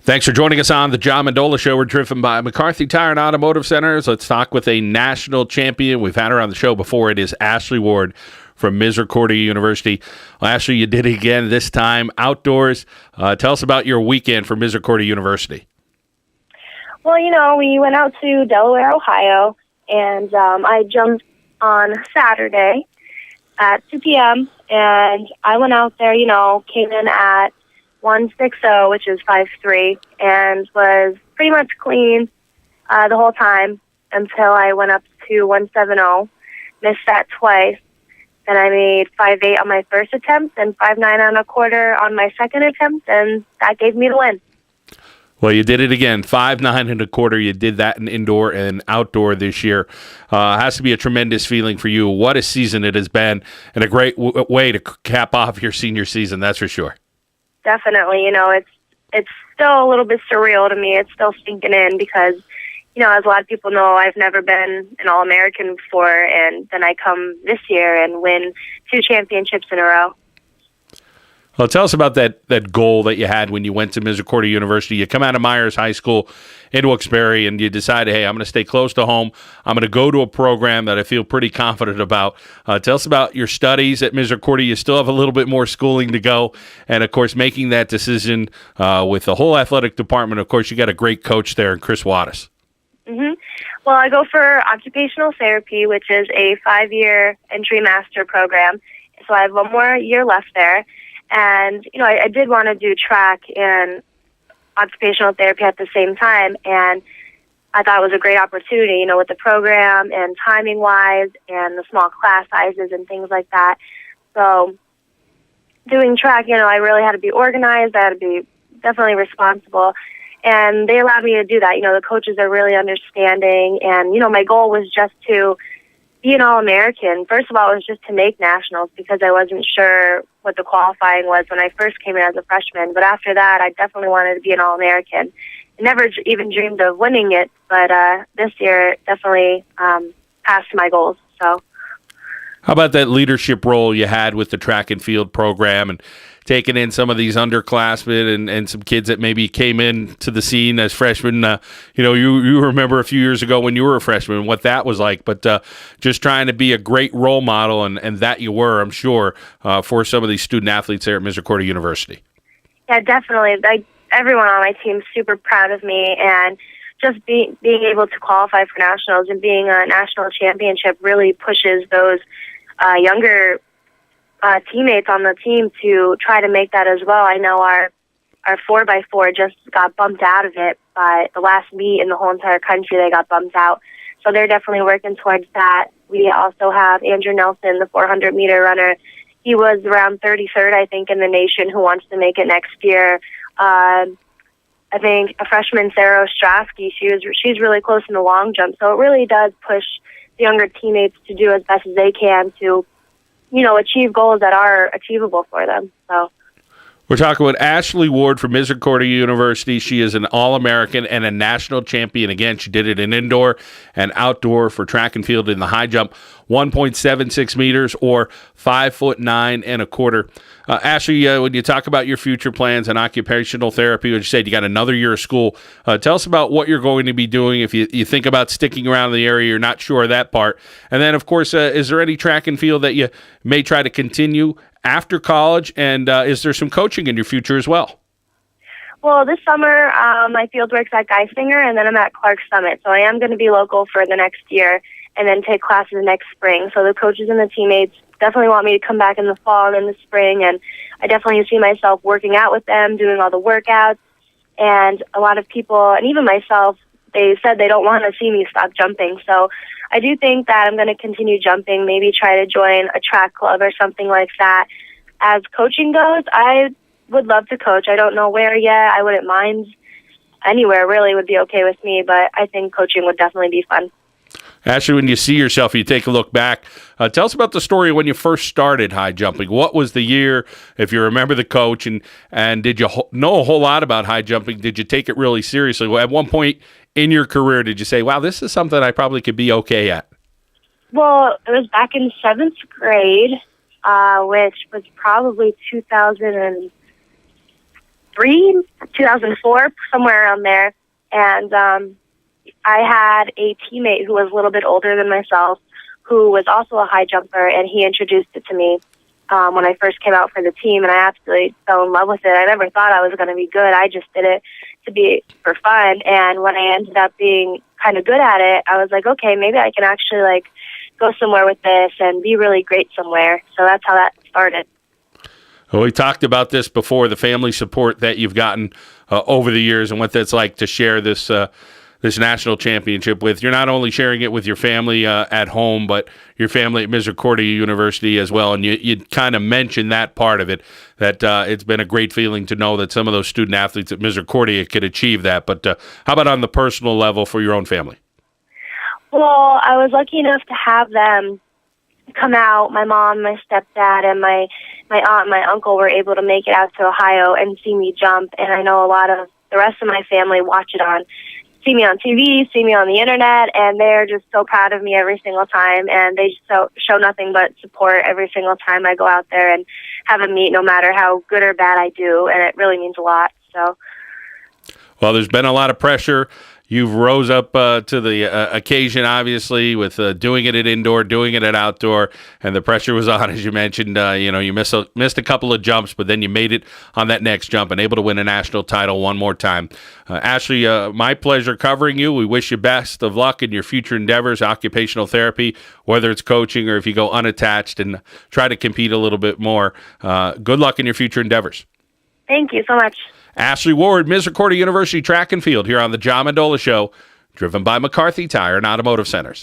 Thanks for joining us on the John Mendola Show. We're driven by McCarthy Tire and Automotive Centers. Let's talk with a national champion. We've had her on the show before. It is Ashlee Ward from Misericordia University. Well, Ashlee, you did it again, this time outdoors. Tell us about your weekend for Misericordia University. Well, we went out to Delaware, Ohio, and I jumped on Saturday at 2 p.m., and I went out there, came in at 160, which is 5'3", and was pretty much clean the whole time until I went up to 170, missed that twice. Then I made 5'8" on my first attempt and 5'9" on my second attempt, and that gave me the win. Well, you did it again, 5'9". You did that in indoor and outdoor this year. Has to be a tremendous feeling for you. What a season it has been, and a great way to cap off your senior season, that's for sure. Definitely, it's still a little bit surreal to me. It's still sinking in because, as a lot of people know, I've never been an All-American before, and then I come this year and win 2 championships in a row. Well, tell us about that goal that you had when you went to Misericordia University. You come out of Myers High School in Wilkes-Barre, and you decided, hey, I'm going to stay close to home. I'm going to go to a program that I feel pretty confident about. Tell us about your studies at Misericordia. You still have a little bit more schooling to go, and, of course, making that decision with the whole athletic department. Of course, you got a great coach there, Chris Wattis. Mm-hmm. Well, I go for occupational therapy, which is a 5-year entry master program. So I have one more year left there. And, I did want to do track and occupational therapy at the same time, and I thought it was a great opportunity, with the program and timing-wise and the small class sizes and things like that. So doing track, I really had to be organized. I had to be definitely responsible, and they allowed me to do that. The coaches are really understanding, and, my goal was just to be an All-American. First of all, it was just to make nationals because I wasn't sure what the qualifying was when I first came in as a freshman. But after that, I definitely wanted to be an All-American. I never even dreamed of winning it, but this year it definitely passed my goals. So, how about that leadership role you had with the track and field program and taking in some of these underclassmen and some kids that maybe came in to the scene as freshmen? You remember a few years ago when you were a freshman what that was like, but just trying to be a great role model, and that you were, I'm sure, for some of these student athletes there at Misericordia University. Yeah, definitely. Everyone on my team is super proud of me, and just being able to qualify for nationals and being a national championship really pushes those younger teammates on the team to try to make that as well. I know our 4x4 just got bumped out of it by the last meet in the whole entire country. They got bumped out. So they're definitely working towards that. We also have Andrew Nelson, the 400-meter runner. He was around 33rd, I think, in the nation, who wants to make it next year. I think a freshman, Sarah Ostrowski, she's really close in the long jump. So it really does push the younger teammates to do as best as they can to achieve goals that are achievable for them. So we're talking with Ashlee Ward from Misericordia University. She is an All-American and a national champion. Again, she did it in indoor and outdoor for track and field in the high jump, 1.76 meters or 5'9". Ashlee, when you talk about your future plans and occupational therapy, as you said, you got another year of school. Tell us about what you're going to be doing if you think about sticking around in the area. You're not sure of that part. And then, of course, is there any track and field that you may try to continue after college, and is there some coaching in your future as well? Well, this summer, my field work's at Geisinger, and then I'm at Clark Summit. So I am going to be local for the next year and then take classes next spring. So the coaches and the teammates definitely want me to come back in the fall and in the spring, and I definitely see myself working out with them, doing all the workouts. And a lot of people, and even myself, they said they don't want to see me stop jumping. So I do think that I'm going to continue jumping, maybe try to join a track club or something like that. As coaching goes, I would love to coach. I don't know where yet. I wouldn't mind. Anywhere really would be okay with me, but I think coaching would definitely be fun. Ashlee, when you see yourself, you take a look back. Tell us about the story when you first started high jumping. What was the year, if you remember the coach, and did you know a whole lot about high jumping? Did you take it really seriously? Well, at one point in your career, did you say, wow, this is something I probably could be okay at? Well, it was back in 7th grade, which was probably 2000 and 2003, 2004, somewhere around there. And I had a teammate who was a little bit older than myself, who was also a high jumper, and he introduced it to me when I first came out for the team, and I absolutely fell in love with it. I never thought I was going to be good. I just did it to be for fun. And when I ended up being kind of good at it, I was like, okay, maybe I can actually like go somewhere with this and be really great somewhere. So that's how that started. Well, we talked about this before, the family support that you've gotten over the years and what that's like to share this this national championship with. You're not only sharing it with your family at home, but your family at Misericordia University as well. And you kind of mentioned that part of it, that it's been a great feeling to know that some of those student athletes at Misericordia could achieve that. But how about on the personal level for your own family? Well, I was lucky enough to have them come out. My mom, my stepdad, and my aunt and my uncle were able to make it out to Ohio and see me jump. And I know a lot of the rest of my family see me on TV, see me on the internet, and they're just so proud of me every single time. And they just show nothing but support every single time I go out there and have a meet, no matter how good or bad I do. And it really means a lot. So, well, there's been a lot of pressure. You've rose up to the occasion, obviously, with doing it at indoor, doing it at outdoor, and the pressure was on, as you mentioned. You missed a couple of jumps, but then you made it on that next jump and able to win a national title one more time. Ashlee, my pleasure covering you. We wish you best of luck in your future endeavors, occupational therapy, whether it's coaching or if you go unattached and try to compete a little bit more. Good luck in your future endeavors. Thank you so much. Ashlee Ward, Misericordia University Track and Field, here on the John Mendola Show, driven by McCarthy Tire and Automotive Centers.